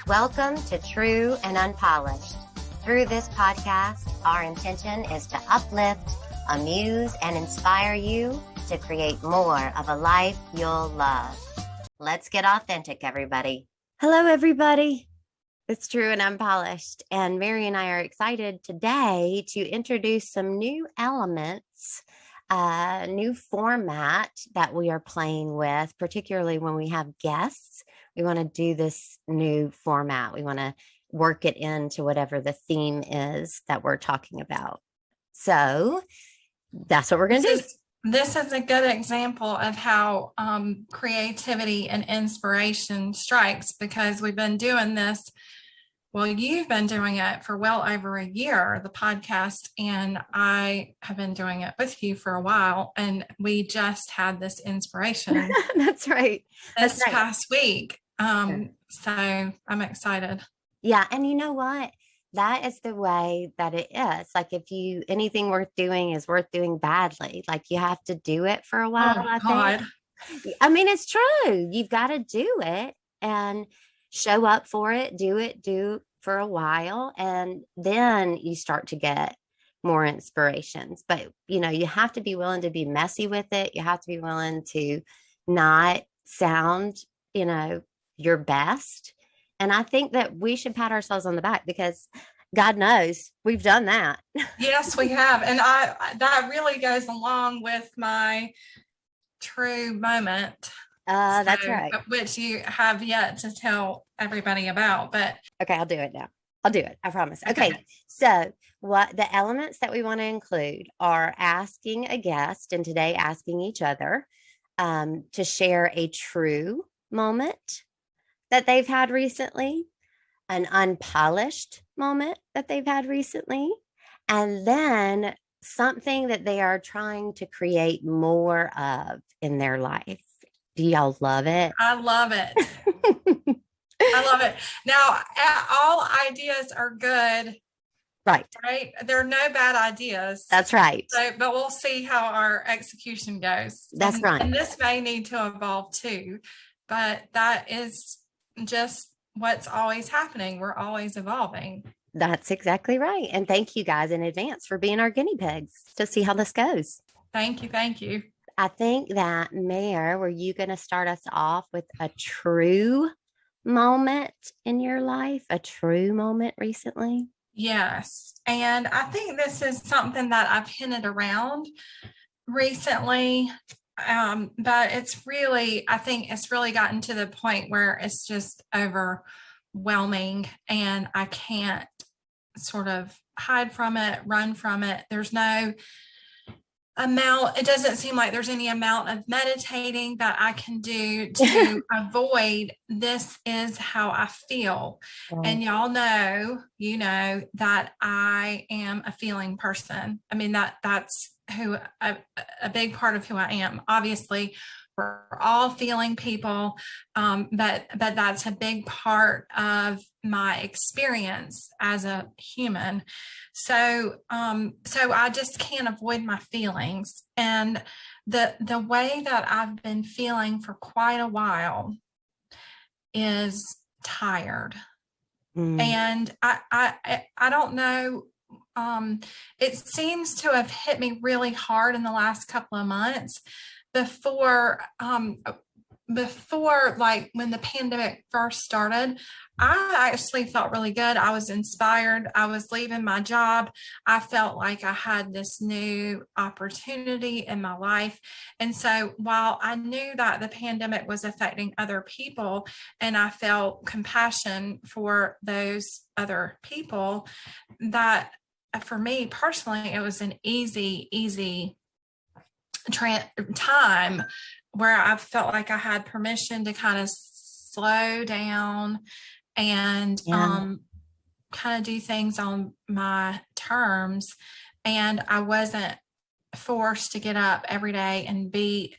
Welcome to True and Unpolished. Through this podcast, our intention is to uplift, amuse, and inspire you to create more of a life you'll love. Let's get authentic, everybody. Hello, everybody. It's True and Unpolished, and Mary and I are excited today to introduce some new elements, new format that we are playing with, particularly when we have guests. We want to do this new format. We want to work it into whatever the theme is that we're talking about. So that's what we're going to do. This is a good example of how creativity and inspiration strikes, because we've been doing this. Well, you've been doing it for well over a year, the podcast, and I have been doing it with you for a while. And we just had this inspiration. That's right. This past week. So I'm excited. Yeah. And you know what? That is the way that it is. Like if anything worth doing is worth doing badly. Like you have to do it for a while. Oh, God. I mean, it's true. You've got to do it and show up for it, do for a while. And then you start to get more inspirations. But, you have to be willing to be messy with it. You have to be willing to not sound, your best. And I think that we should pat ourselves on the back because God knows we've done that. Yes, we have. And that really goes along with my true moment. That's right. Which you have yet to tell everybody about, but okay, I'll do it now. I'll do it. I promise. Okay. So what the elements that we want to include are asking a guest, and today asking each other to share a true moment that they've had recently, an unpolished moment that they've had recently, and then something that they are trying to create more of in their life. Do y'all love it? I love it. I love it. Now, all ideas are good. Right. There are no bad ideas. That's right. So, but we'll see how our execution goes. That's right. And this may need to evolve too, but that is just what's always happening. We're always evolving. That's exactly right. And thank you guys in advance for being our guinea pigs to see how this goes. Thank you. Thank you. I think that, Mare, were you going to start us off with a true moment in your life, a true moment recently? Yes. And I think this is something that I've hinted around recently. But I think it's really gotten to the point where it's just overwhelming and I can't sort of hide from it, run from it. There's no amount. It doesn't seem like there's any amount of meditating that I can do to avoid this is how I feel. And y'all know, that I am a feeling person. I mean, that's who a big part of who I am. Obviously, we're all feeling people, but that's a big part of my experience as a human. So I just can't avoid my feelings. And the way that I've been feeling for quite a while is tired. And I don't know. It seems to have hit me really hard in the last couple of months before like when the pandemic first started. I actually felt really good. I was inspired. I was leaving my job. I felt like I had this new opportunity in my life. And so while I knew that the pandemic was affecting other people and I felt compassion for those other people, that for me personally, it was an easy time where I felt like I had permission to kind of slow down and kind of do things on my terms. And I wasn't forced to get up every day and be,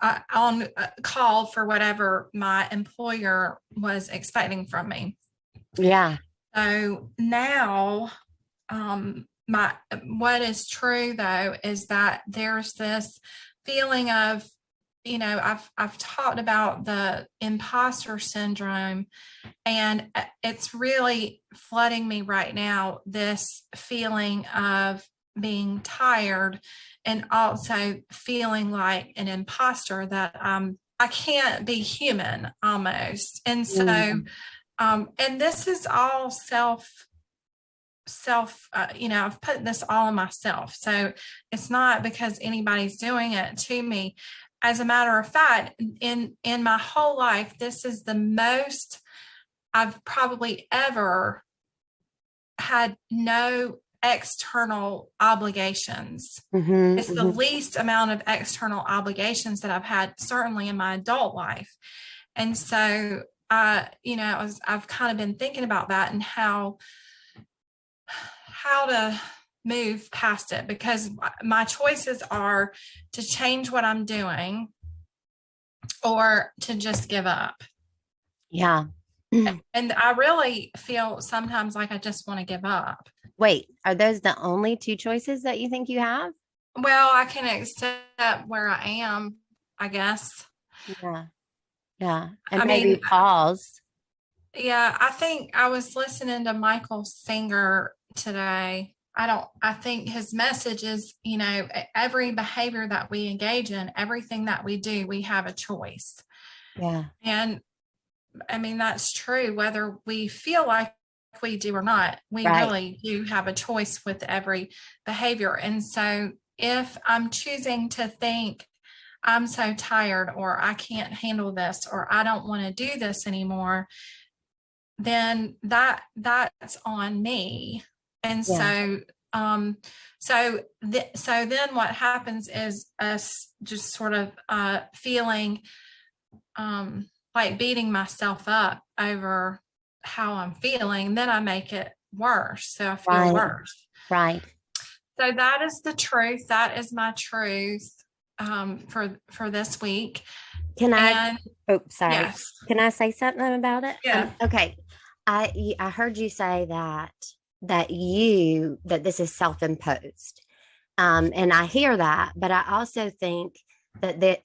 on call for whatever my employer was expecting from me. Yeah. So now, what is true though is that there's this feeling of I've talked about the imposter syndrome, and it's really flooding me right now, this feeling of being tired and also feeling like an imposter, that I can't be human almost. And so, and this is all I've put this all on myself. So it's not because anybody's doing it to me. As a matter of fact, in my whole life, this is the most I've probably ever had no external obligations. It's the least amount of external obligations that I've had, certainly in my adult life. And so, I've kind of been thinking about that and how to move past it, because my choices are to change what I'm doing or to just give up. Yeah. And I really feel sometimes like I just want to give up. Wait, are those the only two choices that you think you have? Well, I can accept where I am, I guess. Yeah. Yeah. And I maybe mean, pause. yeah, I think I was listening to Michael Singer today. I think his message is, every behavior that we engage in, everything that we do, we have a choice. Yeah. And I mean, that's true, whether we feel like we do or not, we Right. really do have a choice with every behavior. And so if I'm choosing to think I'm so tired, or I can't handle this, or I don't want to do this anymore, then that's on me. And Yeah. so then what happens is us just sort of feeling like beating myself up over how I'm feeling. Then I make it worse, so I feel Right. worse. Right. So that is the truth. That is my truth for this week. Can I? And Oh, sorry. yes, Can I say something about it? yeah. Okay. I heard you say that this is self-imposed. And I hear that, but I also think that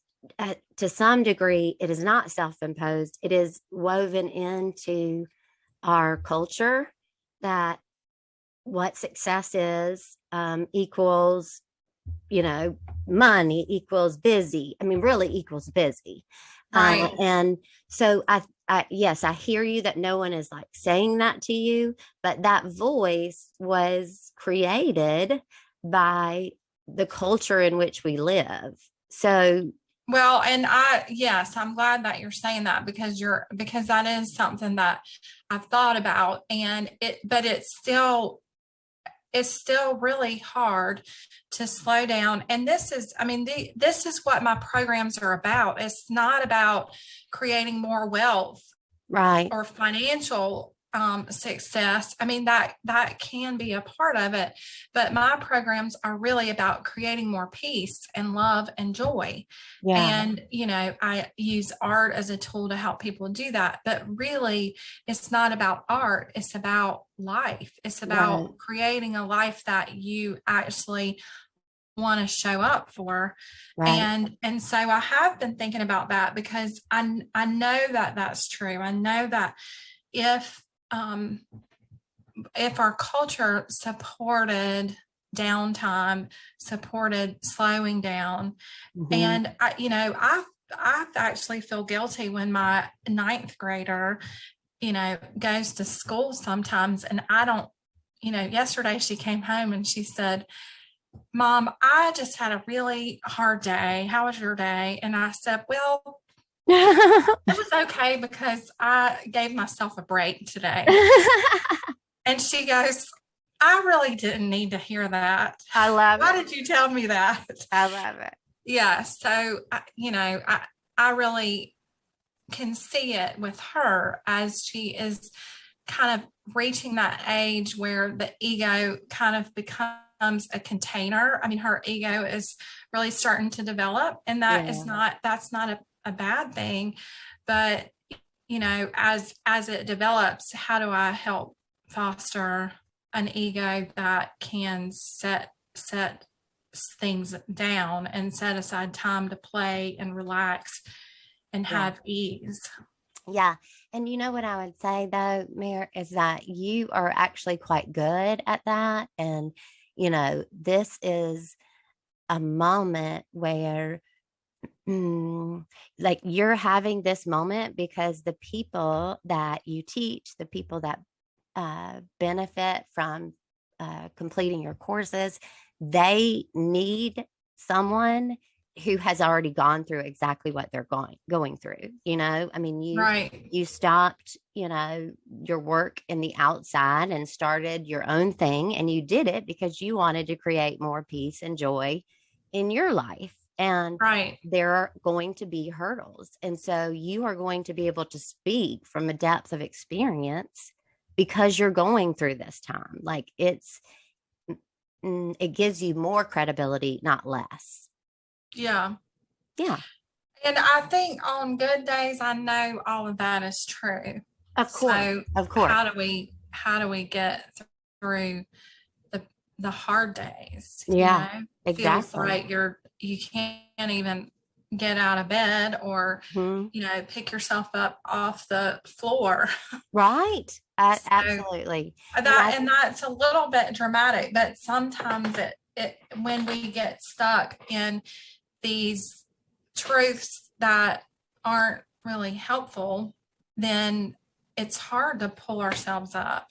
to some degree it is not self-imposed. It is woven into our culture that what success is equals, money equals busy. I mean, really equals busy. Right. And so yes, I hear you that no one is like saying that to you, but that voice was created by the culture in which we live. So, Well, and yes, I'm glad that you're saying that, because that is something that I've thought about, but it's still really hard to slow down. And this is what my programs are about. It's not about creating more wealth right, or financial success. I mean, that can be a part of it, but my programs are really about creating more peace and love and joy. yeah, And I use art as a tool to help people do that, but really it's not about art. It's about life. It's right, about creating a life that you actually want to show up for. right, And so I have been thinking about that, because I know that that's true. I know that if um, if our culture supported downtime, supported slowing down, hmm, and I actually feel guilty when my ninth grader, goes to school sometimes, and I don't. Yesterday she came home and she said, "Mom, I just had a really hard day. How was your day?" And I said, "Well, it was okay, because I gave myself a break today." And she goes, "I really didn't need to hear that. I love Why it. did you tell me that?" I love it. Yeah. So, I really can see it with her, as she is kind of reaching that age where the ego kind of becomes a container. I mean, her ego is really starting to develop, and Yeah, that's not a bad thing. But, as it develops, how do I help foster an ego that can set things down and set aside time to play and relax and have ease. Yeah. And you know what I would say though, Mayor, is that you are actually quite good at that. And, this is a moment where like you're having this moment because the people that you teach, the people that benefit from completing your courses, they need someone who has already gone through exactly what they're going through. I mean, Right. you stopped, your work in the outside and started your own thing, and you did it because you wanted to create more peace and joy in your life. And Right. there are going to be hurdles. And so you are going to be able to speak from a depth of experience because you're going through this time. Like it gives you more credibility, not less. Yeah. Yeah. And I think on good days, I know all of that is true. Of course. So Of course. how do we get through the hard days? Yeah. Exactly. Feels like you can't even get out of bed or pick yourself up off the floor. Right. So Absolutely. and that's a little bit dramatic, but sometimes it when we get stuck in these truths that aren't really helpful, then it's hard to pull ourselves up.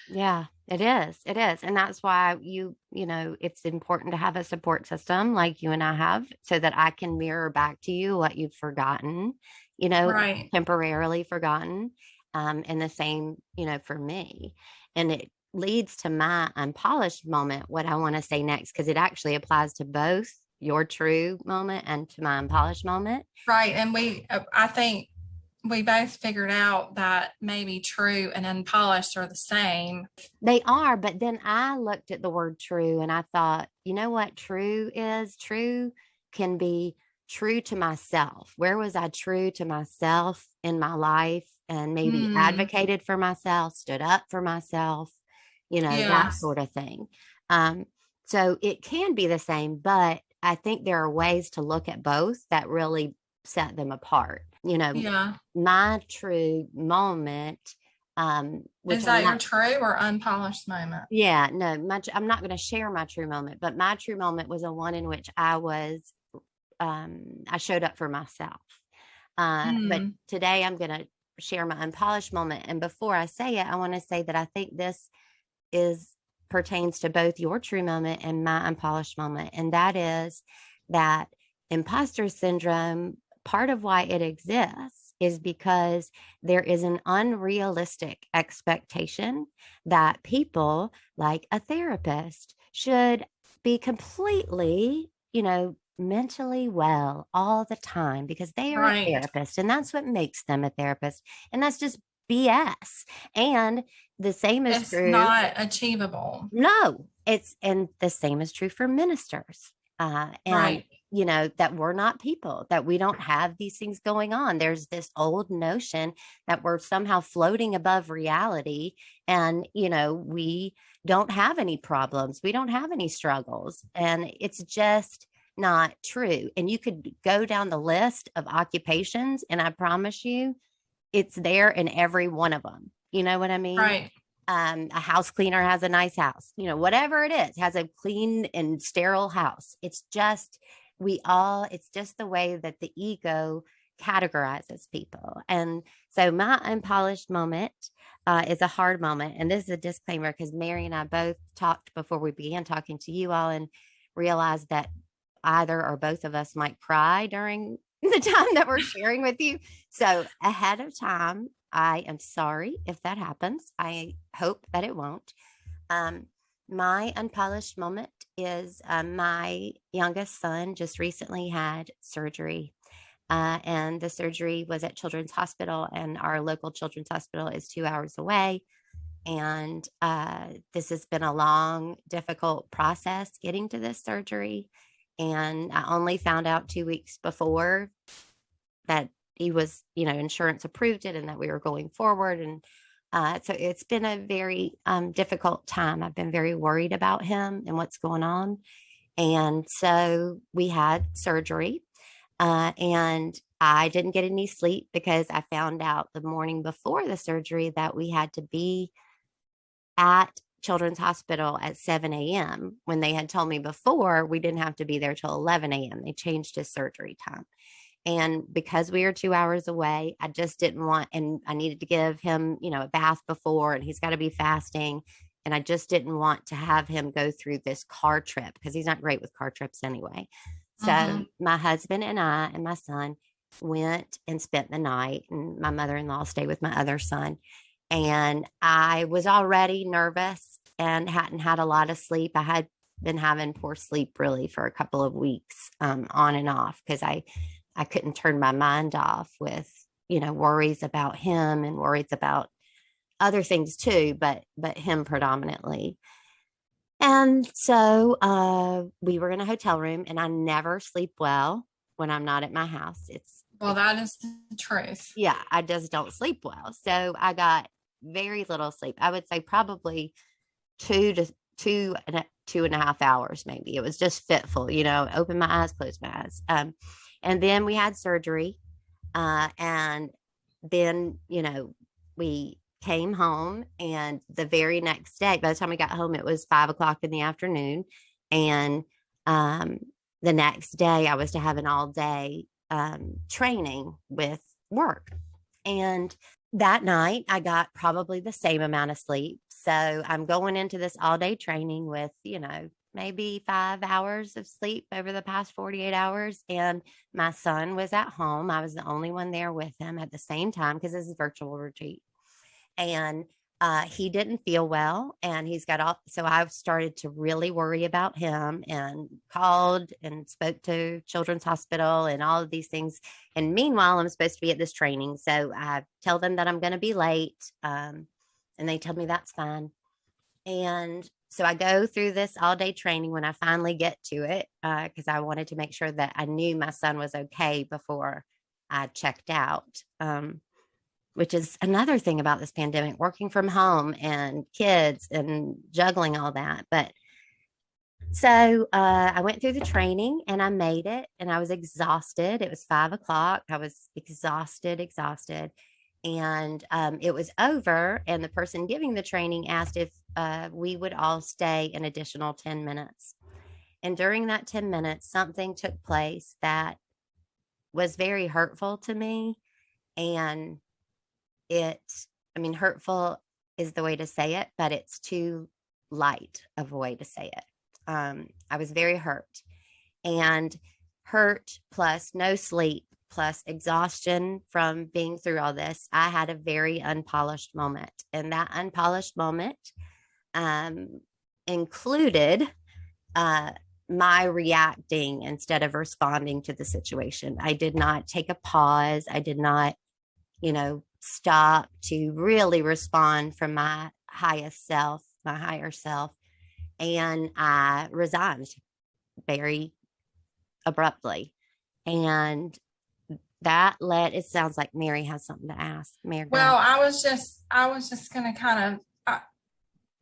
Yeah, it is. It is. And that's why it's important to have a support system like you and I have so that I can mirror back to you what you've forgotten, Right. temporarily forgotten. And the same, for me. And it leads to my unpolished moment, what I want to say next, because it actually applies to both your true moment and to my unpolished moment. Right. And I think we both figured out that maybe true and unpolished are the same. They are, but then I looked at the word true and I thought, you know what true is? True can be true to myself. Where was I true to myself in my life and maybe advocated for myself, stood up for myself, that sort of thing. So it can be the same, but I think there are ways to look at both that really set them apart. My true moment, which is that your true or unpolished moment? Yeah, no, I'm not going to share my true moment, but my true moment was a one in which I showed up for myself. But today I'm going to share my unpolished moment. And before I say it, I want to say that I think this pertains to both your true moment and my unpolished moment. And that is that imposter syndrome, part of why it exists is because there is an unrealistic expectation that people like a therapist should be completely, mentally well all the time because they are a therapist and that's what makes them a therapist. And that's just BS. And the same is true. It's not achievable. No, and the same is true for ministers. That we're not people, that we don't have these things going on. There's this old notion that we're somehow floating above reality and, we don't have any problems. We don't have any struggles. And it's just not true. And you could go down the list of occupations and I promise you, it's there in every one of them. You know what I mean? Right. A house cleaner has a nice house, whatever it is, has a clean and sterile house. It's just, it's just the way that the ego categorizes people. And so my unpolished moment is a hard moment. And this is a disclaimer because Mary and I both talked before we began talking to you all and realized that either or both of us might cry during the time that we're sharing with you. So ahead of time, I am sorry if that happens. I hope that it won't. My unpolished moment is my youngest son just recently had surgery. And the surgery was at Children's Hospital, and our local Children's Hospital is 2 hours away. And this has been a long, difficult process getting to this surgery. And I only found out 2 weeks before that he was, insurance approved it and that we were going forward. And so it's been a very difficult time. I've been very worried about him and what's going on. And so we had surgery, and I didn't get any sleep because I found out the morning before the surgery that we had to be at Children's Hospital at 7 a.m. when they had told me before we didn't have to be there till 11 a.m. They changed his surgery time. And because we were 2 hours away, I just didn't want, and I needed to give him, a bath before, and he's got to be fasting. And I just didn't want to have him go through this car trip because he's not great with car trips anyway. So my husband and I and my son went and spent the night, and my mother-in-law stayed with my other son. And I was already nervous and hadn't had a lot of sleep. I had been having poor sleep really for a couple of weeks, on and off, because I couldn't turn my mind off with, worries about him and worries about other things too, but him predominantly. And so we were in a hotel room, and I never sleep well when I'm not at my house. Well, that is the truth. Yeah, I just don't sleep well. So I got very little sleep. I would say probably 2 and a half hours, maybe. It was just fitful, open my eyes, close my eyes. And then we had surgery. And then, we came home, and the very next day, by the time we got home, it was 5 o'clock in the afternoon. And the next day I was to have an all day training with work. And that night I got probably the same amount of sleep. So I'm going into this all day training with, maybe 5 hours of sleep over the past 48 hours. And my son was at home. I was the only one there with him at the same time because this is a virtual retreat. And he didn't feel well, and he's got all. So I started to really worry about him and called and spoke to Children's Hospital and all of these things. And meanwhile, I'm supposed to be at this training. So I tell them that I'm going to be late. And they tell me that's fine. And so I go through this all day training when I finally get to it, because I wanted to make sure that I knew my son was okay before I checked out. Which is another thing about this pandemic, working from home and kids and juggling all that. But so I went through the training and I made it, and I was exhausted. It was 5 o'clock. I was exhausted. And it was over. And the person giving the training asked if we would all stay an additional 10 minutes. And during that 10 minutes, something took place that was very hurtful to me. And hurtful is the way to say it, but it's too light of a way to say it. I was very hurt, and hurt plus no sleep plus exhaustion from being through all this. I had a very unpolished moment, and that unpolished moment included my reacting instead of responding to the situation. I did not take a pause. I did not, stop to really respond from my highest self, my higher self. And I resigned very abruptly. And it sounds like Mary has something to ask. Mary. Well, I was just going to kind of,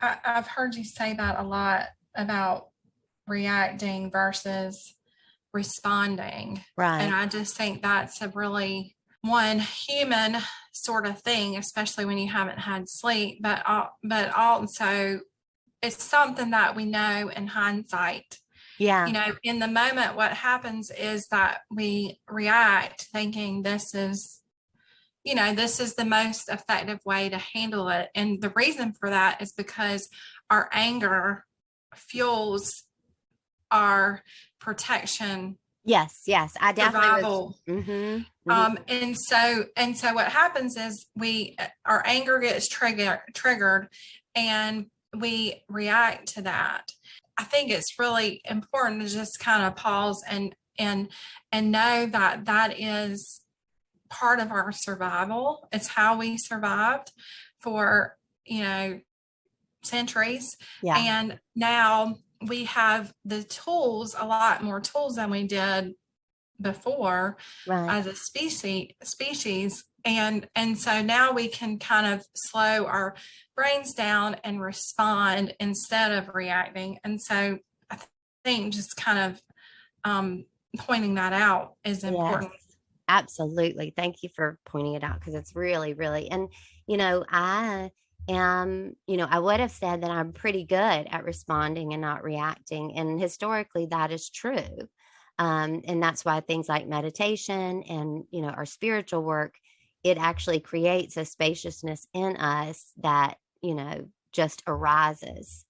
I've heard you say that a lot about reacting versus responding. Right. And I just think that's a really one human sort of thing, especially when you haven't had sleep, but also it's something that we know in hindsight. Yeah. In the moment, what happens is that we react thinking this is the most effective way to handle it. And the reason for that is because our anger fuels our protection. Yes. I definitely survival. And so what happens is our anger gets triggered and we react to that. I think it's really important to just kind of pause and know that that is part of our survival. It's how we survived for, centuries. Yeah. And now we have the tools, a lot more tools than we did before, right. as a species. And so now we can kind of slow our brains down and respond instead of reacting. And so I think just kind of pointing that out is important. Yes, absolutely. Thank you for pointing it out because it's really, really, and I am, I would have said that I'm pretty good at responding and not reacting. And historically, that is true. And that's why things like meditation and, our spiritual work, it actually creates a spaciousness in us that, just arises,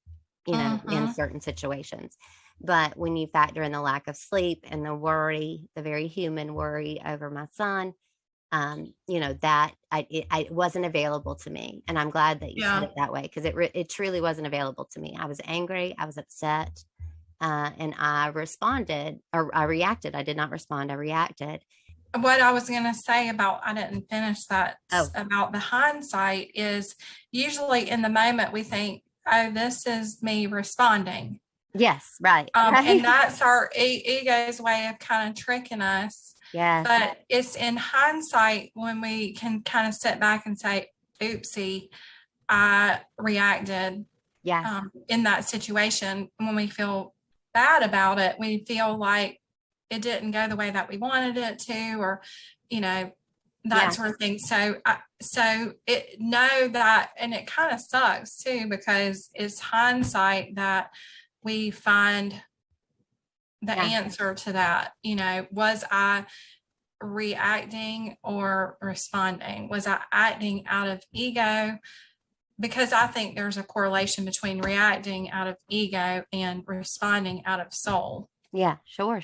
in certain situations. But when you factor in the lack of sleep and the worry, the very human worry over my son, that it wasn't available to me. And I'm glad that you said it that way, because it truly wasn't available to me. I was angry. I was upset. And I responded, or I reacted. I did not respond. I reacted. What I was going to say about, I didn't finish that, Oh, about the hindsight is usually in the moment we think, oh, this is me responding. yes, right. And that's our ego's way of kind of tricking us. Yes. But it's in hindsight when we can kind of sit back and say, oopsie, I reacted in that situation. When we feel bad about it, we feel like it didn't go the way that we wanted it to, or, that sort of thing. So know that, and it kind of sucks too, because it's hindsight that we find the answer to that. Was I reacting or responding? Was I acting out of ego? Because I think there's a correlation between reacting out of ego and responding out of soul. Yeah, sure.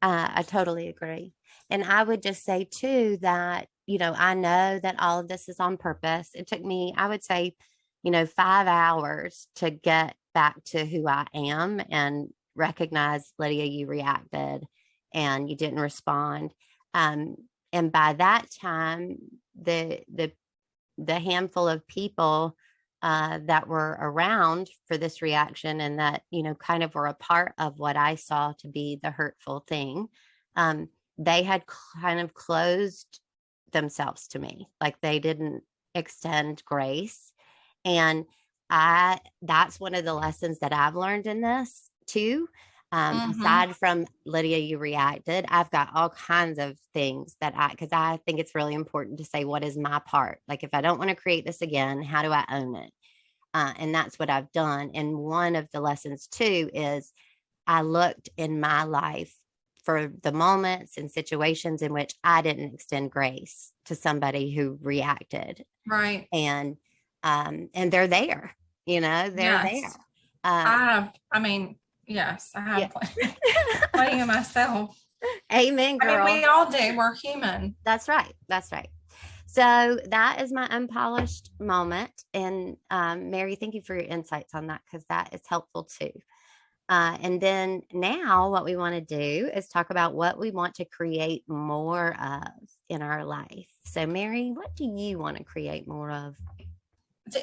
I totally agree. And I would just say too that, I know that all of this is on purpose. It took me, I would say, 5 hours to get back to who I am and recognize, Lydia, you reacted and you didn't respond. And by that time, the handful of people that were around for this reaction, and that, kind of were a part of what I saw to be the hurtful thing, they had kind of closed themselves to me. Like they didn't extend grace. And that's one of the lessons that I've learned in this too. Aside from, Lydia, you reacted, I've got all kinds of things because I think it's really important to say, what is my part? Like, if I don't want to create this again, how do I own it? And that's what I've done. And one of the lessons too is I looked in my life for the moments and situations in which I didn't extend grace to somebody who reacted. Right. And they're there, they're there. Yes, I have plenty of myself. Amen, girl. We all do. We're human. That's right. So that is my unpolished moment. And Mary, thank you for your insights on that, because that is helpful too. And then now what we want to do is talk about what we want to create more of in our life. So Mary, what do you want to create more of?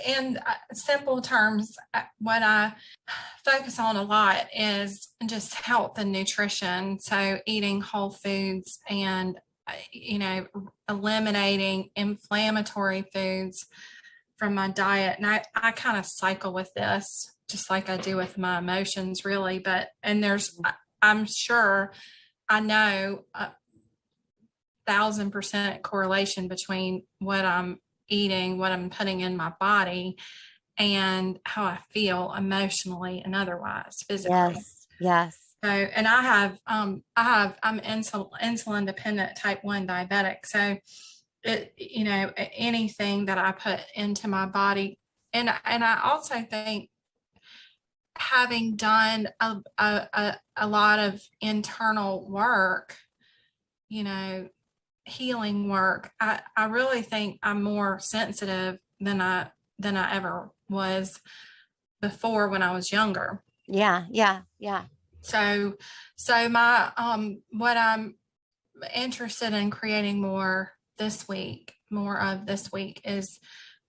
In simple terms, what I focus on a lot is just health and nutrition. So eating whole foods and, eliminating inflammatory foods from my diet. And I kind of cycle with this just like I do with my emotions, really. I'm sure, I know 1,000% correlation between what I'm eating, what I'm putting in my body, and how I feel emotionally and otherwise, physically. Yes. So, and I'm insulin dependent type 1 diabetic. So anything that I put into my body, and I also think, having done a lot of internal work, healing work, I really think I'm more sensitive than I ever was before when I was younger. Yeah. So my what I'm interested in creating more of this week is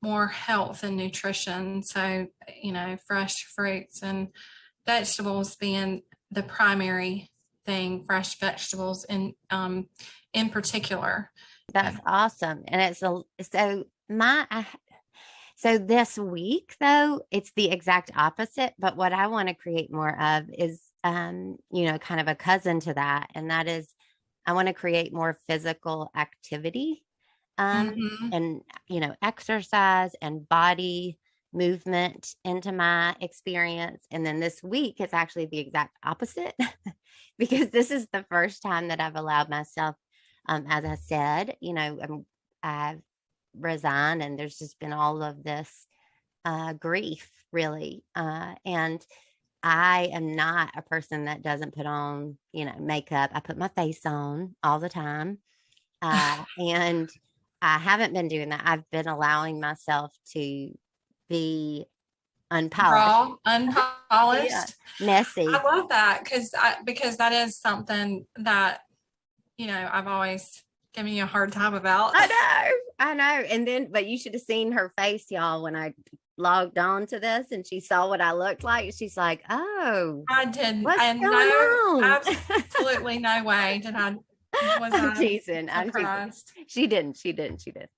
more health and nutrition. So, fresh fruits and vegetables being the primary thing, fresh vegetables in particular. That's awesome. And so this week though, it's the exact opposite. But what I want to create more of is kind of a cousin to that. And that is, I want to create more physical activity, Mm-hmm. and, exercise and body movement into my experience. And then this week is actually the exact opposite because this is the first time that I've allowed myself, as I said, I've resigned, and there's just been all of this grief, really. And I am not a person that doesn't put on, makeup. I put my face on all the time. And I haven't been doing that. I've been allowing myself to be unpolished. Raw, Yeah. unpolished. I Messy. love that because that is something that, I've always given you a hard time about. I know. And then, but you should have seen her face, y'all, when I logged on to this and she saw what I looked like. She's like, oh, I didn't, what's and going no, on? absolutely no way was I'm I teasing. I'm teasing. surprised. She didn't. She didn't. She did.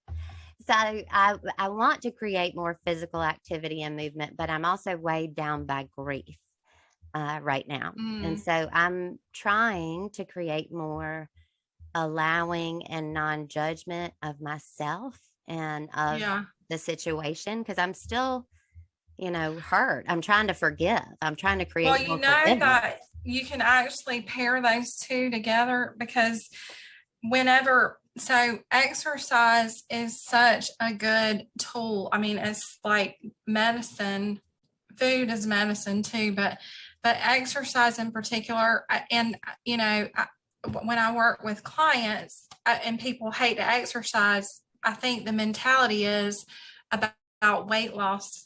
So I want to create more physical activity and movement, but I'm also weighed down by grief right now. And Mm, so I'm trying to create more allowing and non-judgment of myself and of yeah. the situation, because I'm still, hurt. I'm trying to forgive. I'm trying to Well, create you more know forgiveness. that you can actually pair those two together because so exercise is such a good tool. I mean, it's like medicine. Food is medicine too, but exercise in particular, and when I work with clients and people hate to exercise, I think the mentality is about weight loss,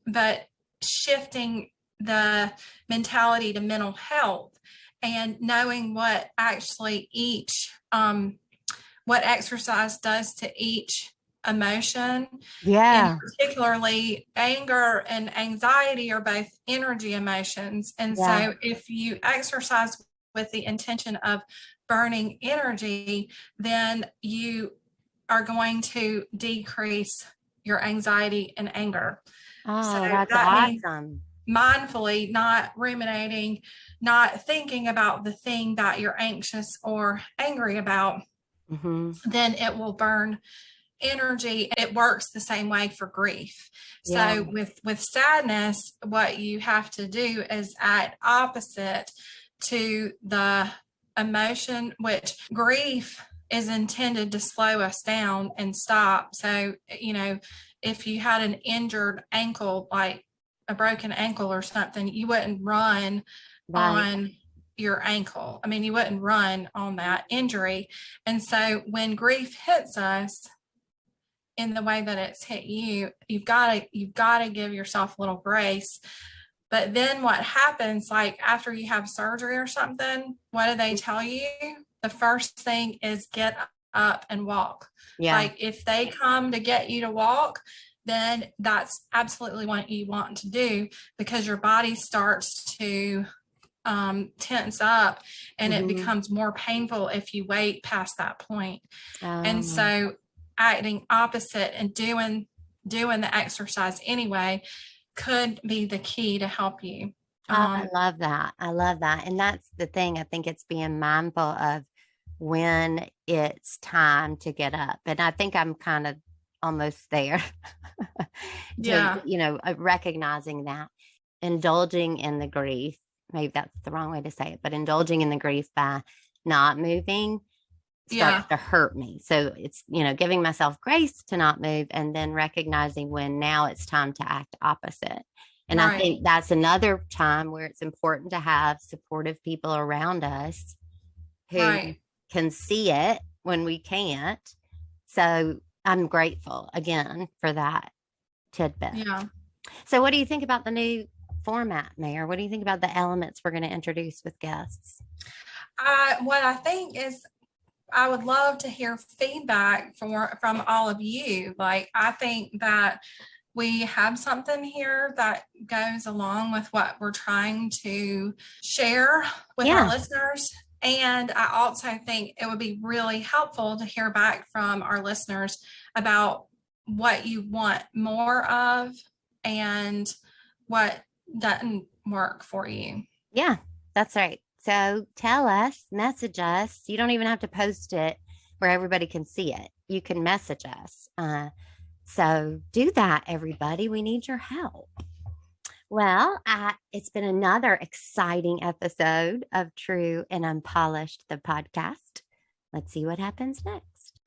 but shifting the mentality to mental health and knowing what exercise does to each emotion, and Yeah. particularly anger and anxiety are both energy emotions. And Yeah. so if you exercise with the intention of burning energy, then you are going to decrease your anxiety and anger. So Oh, that's that means awesome. mindfully, not ruminating, not thinking about the thing that you're anxious or angry about, Hmm. then it will burn energy. It works the same way for grief. Yeah. So with sadness, what you have to do is act opposite to the emotion, which grief is intended to slow us down and stop. So, if you had an injured ankle, like a broken ankle or something, you wouldn't run Right. on your ankle. I mean, you wouldn't run on that injury. And so when grief hits us in the way that it's hit you, you've got to give yourself a little grace. But then what happens, like after you have surgery or something, what do they tell you? The first thing is get up and walk. Yeah. Like if they come to get you to walk, then that's absolutely what you want to do, because your body starts to tense up and it Hmm. becomes more painful if you wait past that point. And Um, so acting opposite and doing the exercise anyway could be the key to help you. oh, I Um, love that. I love that. And that's the thing. I think it's being mindful of when it's time to get up. And I think I'm kind of almost there to, yeah, recognizing that, indulging in the grief. Maybe that's the wrong way to say it, but indulging in the grief by not moving starts yeah, to hurt me. So it's, giving myself grace to not move and then recognizing when now it's time to act opposite. And I right, think that's another time where it's important to have supportive people around us who right. can see it when we can't. So I'm grateful again for that tidbit. Yeah. So, what do you think about the new format, Mayor? What do you think about the elements we're going to introduce with guests? What I think is I would love to hear feedback from all of you. Like, I think that we have something here that goes along with what we're trying to share with our Yeah. listeners. And I also think it would be really helpful to hear back from our listeners about what you want more of and what doesn't work for you. Yeah. That's right. So tell us, message us. You don't even have to post it where everybody can see it. You can message us. So do that, everybody. We need your help. Well, it's been another exciting episode of True and Unpolished, the podcast. Let's see what happens next.